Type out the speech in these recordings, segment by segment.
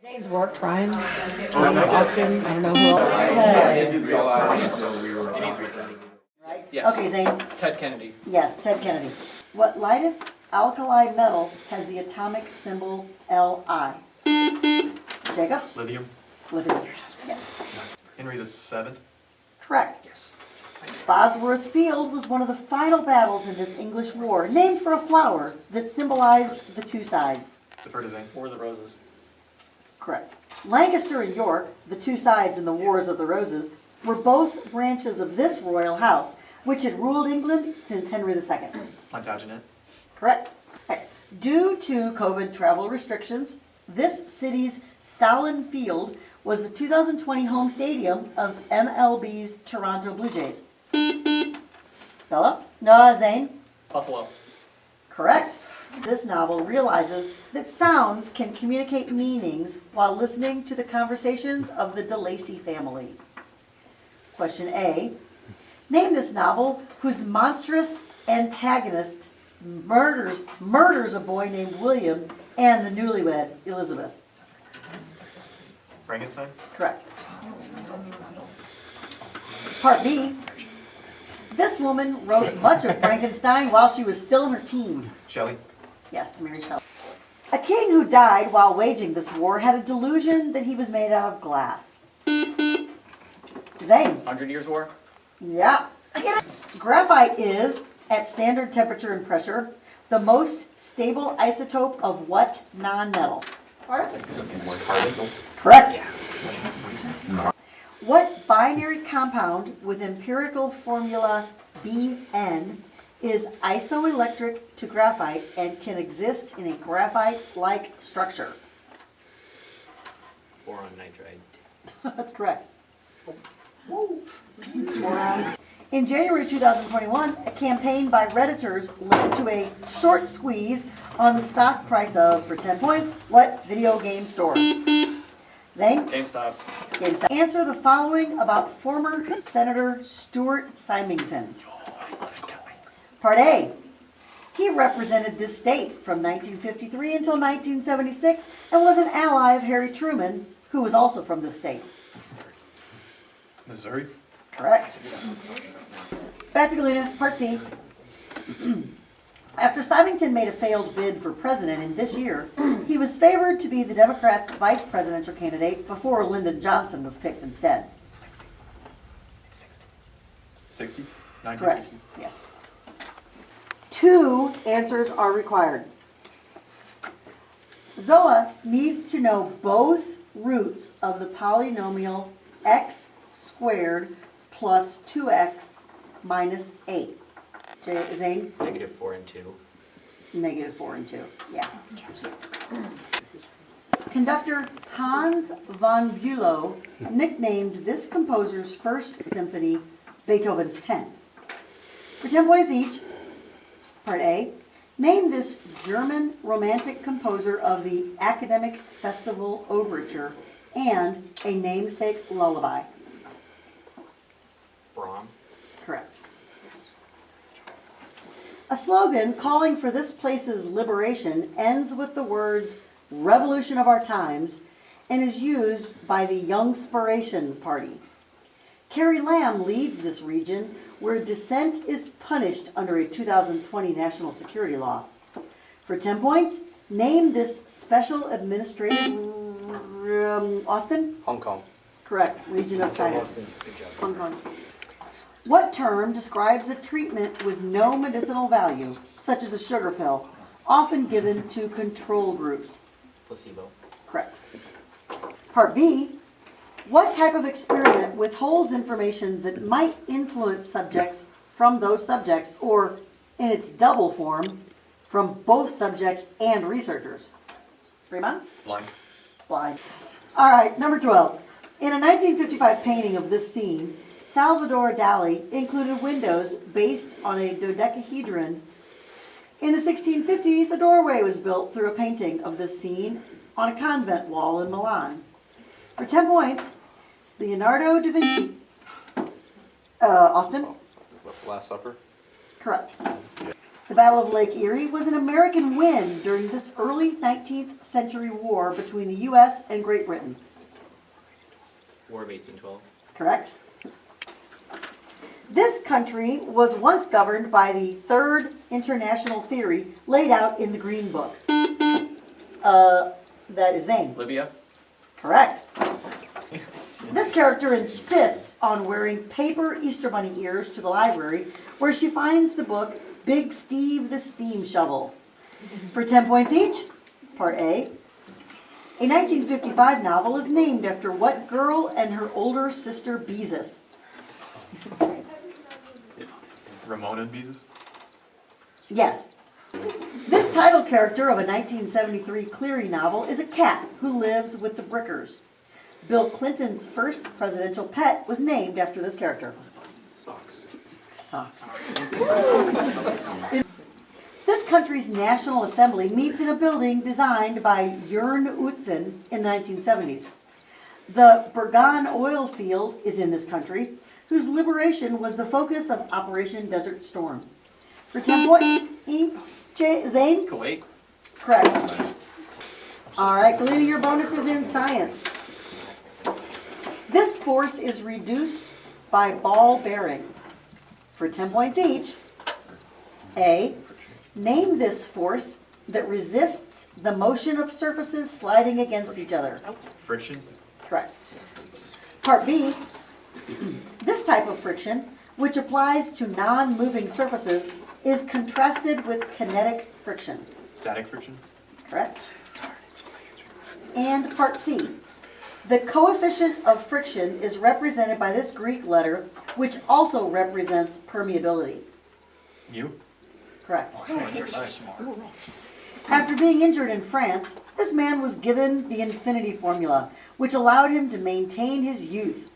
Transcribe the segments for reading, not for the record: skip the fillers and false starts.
Zane's work trying. Austin, I don't know who else. Yes. Okay, Zane. Ted Kennedy. Yes, Ted Kennedy. What lightest alkali metal has the atomic symbol Li? Jacob? Lithium. Lithium. Yes. Henry VII. Correct. Yes. Bosworth Field was one of the final battles in this English war, named for a flower that symbolized the two sides. Defer to Zane. War of the Roses. Correct. Lancaster and York, the two sides in the Wars of the Roses, were both branches of this royal house, which had ruled England since Henry II. Plantagenet. Correct. Okay. Due to COVID travel restrictions, this city's Salin Field was the 2020 home stadium of MLB's Toronto Blue Jays. Bella? No, Zane? Buffalo. Correct. This novel realizes that sounds can communicate meanings while listening to the conversations of the DeLacy family. Question A. Name this novel whose monstrous antagonist murders a boy named William and the newlywed Elizabeth. Frankenstein. Correct. Part B. This woman wrote much of Frankenstein while she was still in her teens. Shelley. Yes, Mary Shelley. A king who died while waging this war had a delusion that he was made out of glass. Zane. 100 Years' War. Yeah. Graphite is, at standard temperature and pressure, the most stable isotope of what non-metal? Pardon? Correct. What binary compound with empirical formula Bn is isoelectric to graphite and can exist in a graphite-like structure? Boron nitride. That's correct. In January 2021, a campaign by Redditors led to a short squeeze on the stock price of, for 10 points, what video game store? Zane? GameStop. GameStop. Answer the following about former Senator Stuart Symington. Part A. He represented this state from 1953 until 1976 and was an ally of Harry Truman, who was also from this state. Missouri. Correct. Back to Galena, Part C. After Symington made a failed bid for president in this year, he was favored to be the Democrats' vice presidential candidate before Lyndon Johnson was picked instead. 60. Correct. 1960. Yes. 2 answers are required. Zoa needs to know both roots of the polynomial x squared plus 2x minus 8. Zane? -4 and 2. -4 and 2, yeah. Conductor Hans von Bülow nicknamed this composer's first symphony Beethoven's 10th. For 10 points each, Part A, name this German romantic composer of the Academic Festival Overture and a namesake lullaby. Brahm. Correct. A slogan calling for this place's liberation ends with the words "Revolution of our times" and is used by the Youngspiration Party. Carrie Lam leads this region where dissent is punished under a 2020 national security law. For 10 points, name this special administrative Austin? Hong Kong. Correct. Region of China. Good job. Hong Kong. What term describes a treatment with no medicinal value, such as a sugar pill, often given to control groups? Placebo. Correct. Part B, what type of experiment withholds information that might influence subjects from those subjects, or in its double form, from both subjects and researchers? Fremont? Blind. Blind. All right, number 12. In a 1955 painting of this scene, Salvador Dali included windows based on a dodecahedron. In the 1650s, a doorway was built through a painting of this scene on a convent wall in Milan. For 10 points, Leonardo da Vinci. Austin? Last Supper. Correct. The Battle of Lake Erie was an American win during this early 19th century war between the U.S. and Great Britain. War of 1812. Correct? This country was once governed by the third international theory laid out in the Green Book. That is Zane. Libya. Correct. This character insists on wearing paper Easter Bunny ears to the library, where she finds the book Big Steve the Steam Shovel. For 10 points each, Part A. A 1955 novel is named after what girl and her older sister Beezus? Ramona Beezus? Yes. This title character of a 1973 Cleary novel is a cat who lives with the Brickers. Bill Clinton's first presidential pet was named after this character. Socks. Socks. This country's National Assembly meets in a building designed by Jörn Utzon in the 1970s. The Bergan oil field is in this country, whose liberation was the focus of Operation Desert Storm. For 10 points, Zane? Kuwait. Correct. All right, Galena, your bonus is in science. This force is reduced by ball bearings. For 10 points each, A, name this force that resists the motion of surfaces sliding against each other. Friction? Correct. Part B, this type of friction, which applies to non-moving surfaces, is contrasted with kinetic friction. Static friction? Correct. And part C, the coefficient of friction is represented by this Greek letter, which also represents permeability. Mu? Correct. You're so smart. After being injured in France, this man was given the infinity formula, which allowed him to maintain his youth.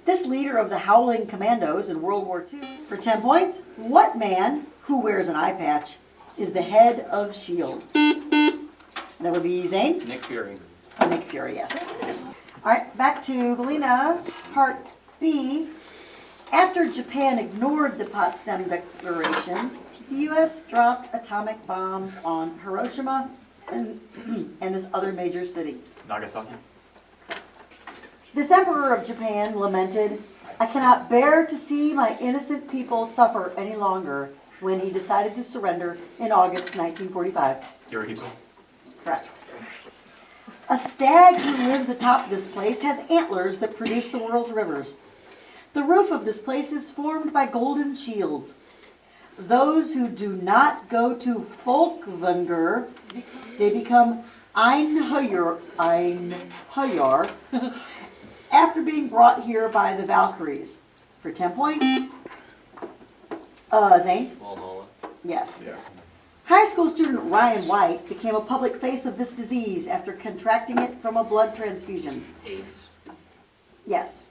This leader of the Howling Commandos in World War II, for 10 points, what man who wears an eye patch is the head of S.H.I.E.L.D.? That would be Zane? Nick Fury. Nick Fury, yes. All right, back to Galena, Part B. After Japan ignored the Potsdam Declaration, the U.S. dropped atomic bombs on Hiroshima and this other major city. Nagasaki? This emperor of Japan lamented, "I cannot bear to see my innocent people suffer any longer," when he decided to surrender in August 1945. Hirohito? Correct. A stag who lives atop this place has antlers that produce the world's rivers. The roof of this place is formed by golden shields. Those who do not go to Folkvanger, they become Einherjar after being brought here by the Valkyries. For 10 points, Zane? Walhalla. Yes. Yes. High school student Ryan White became a public face of this disease after contracting it from a blood transfusion. AIDS. Yes.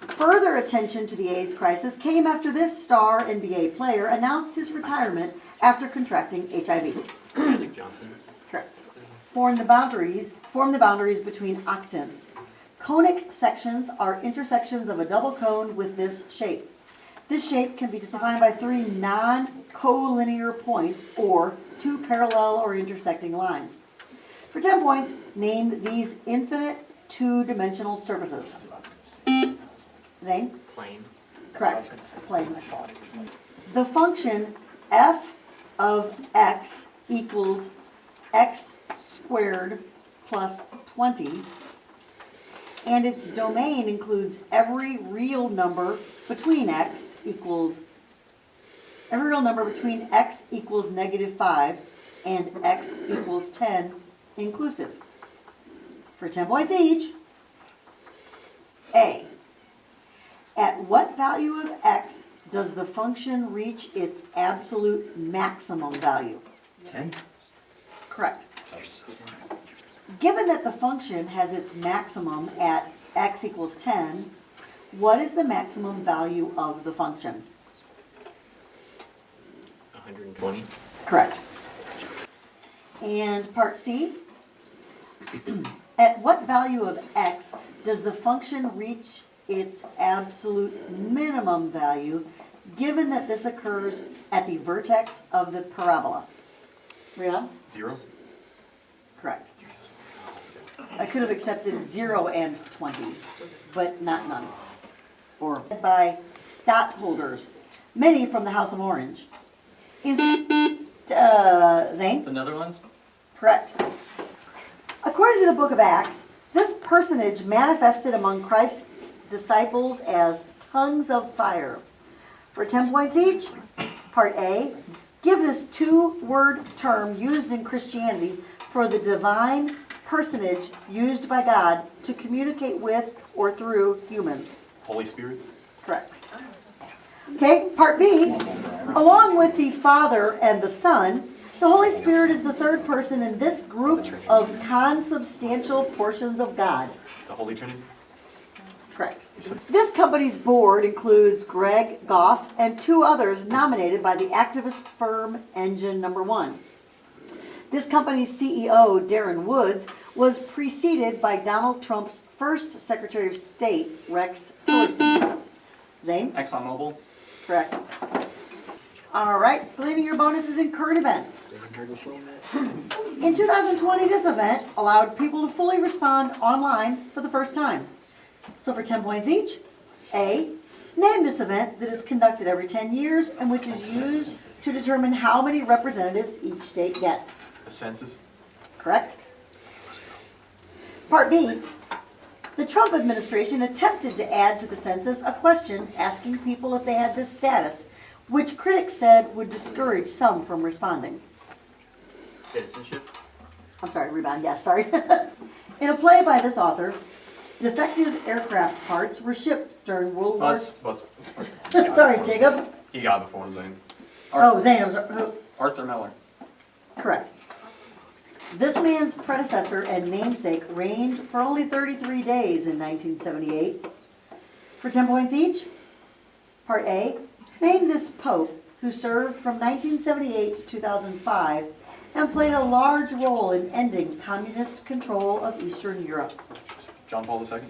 Further attention to the AIDS crisis came after this star NBA player announced his retirement after contracting HIV. Magic Johnson. Correct. Form the boundaries between octants. Conic sections are intersections of a double cone with this shape. This shape can be defined by 3 non-collinear points or 2 parallel or intersecting lines. For 10 points, name these infinite 2-dimensional surfaces. Zane? Plane. Correct. Plane. The function f of x equals x squared plus 20, and its domain includes every real number between x equals -5 and x equals 10 inclusive. For 10 points each, A. At what value of x does the function reach its absolute maximum value? 10? Correct. Given that the function has its maximum at x equals 10, what is the maximum value of the function? 120. Correct. And part C, at what value of x does the function reach its absolute minimum value given that this occurs at the vertex of the parabola? Reba? 0. Correct. I could have accepted 0 and 20, but not none. Or by stadtholders, many from the House of Orange. Zane? The Netherlands? Correct. According to the book of Acts, this personage manifested among Christ's disciples as tongues of fire. For 10 points each, part A, give this two-word term used in Christianity for the divine personage used by God to communicate with or through humans. Holy Spirit. Correct. Okay, part B, along with the Father and the Son, the Holy Spirit is the third person in this group of consubstantial portions of God. The Holy Trinity. Correct. This company's board includes Greg Goff and 2 others nominated by the activist firm Engine No. 1. This company's CEO, Darren Woods, was preceded by Donald Trump's first Secretary of State, Rex Tillerson. Zane? ExxonMobil? Correct. All right, Galena, your bonus is in current events. In 2020, this event allowed people to fully respond online for the first time. So for 10 points each, A, name this event that is conducted every 10 years and which is used to determine how many representatives each state gets. The census. Correct? Part B, the Trump administration attempted to add to the census a question asking people if they had this status, which critics said would discourage some from responding. Citizenship. I'm sorry, rebound, yes, sorry. In a play by this author, defective aircraft parts were shipped during World War Bus. Sorry, Jacob. He got it before Zane. Oh, Zane, I'm sorry. Who? Arthur Miller. Correct. This man's predecessor and namesake reigned for only 33 days in 1978. For 10 points each, part A, name this pope who served from 1978 to 2005 and played a large role in ending communist control of Eastern Europe. John Paul II.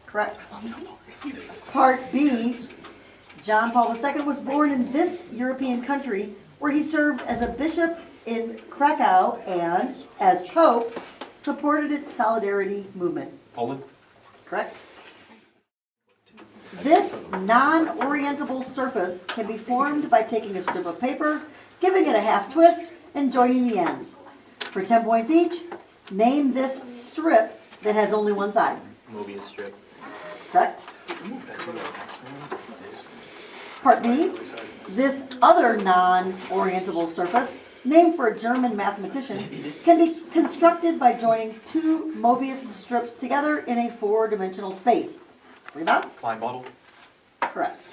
Correct. Part B, John Paul II was born in this European country where he served as a bishop in Krakow and, as pope, supported its solidarity movement. Poland. Correct. This non-orientable surface can be formed by taking a strip of paper, giving it a half twist, and joining the ends. For 10 points each, name this strip that has only one side. Mobius strip. Correct. Part B, this other non-orientable surface, named for a German mathematician, can be constructed by joining 2 Mobius strips together in a 4-dimensional space. Rebound? Klein bottle. Correct.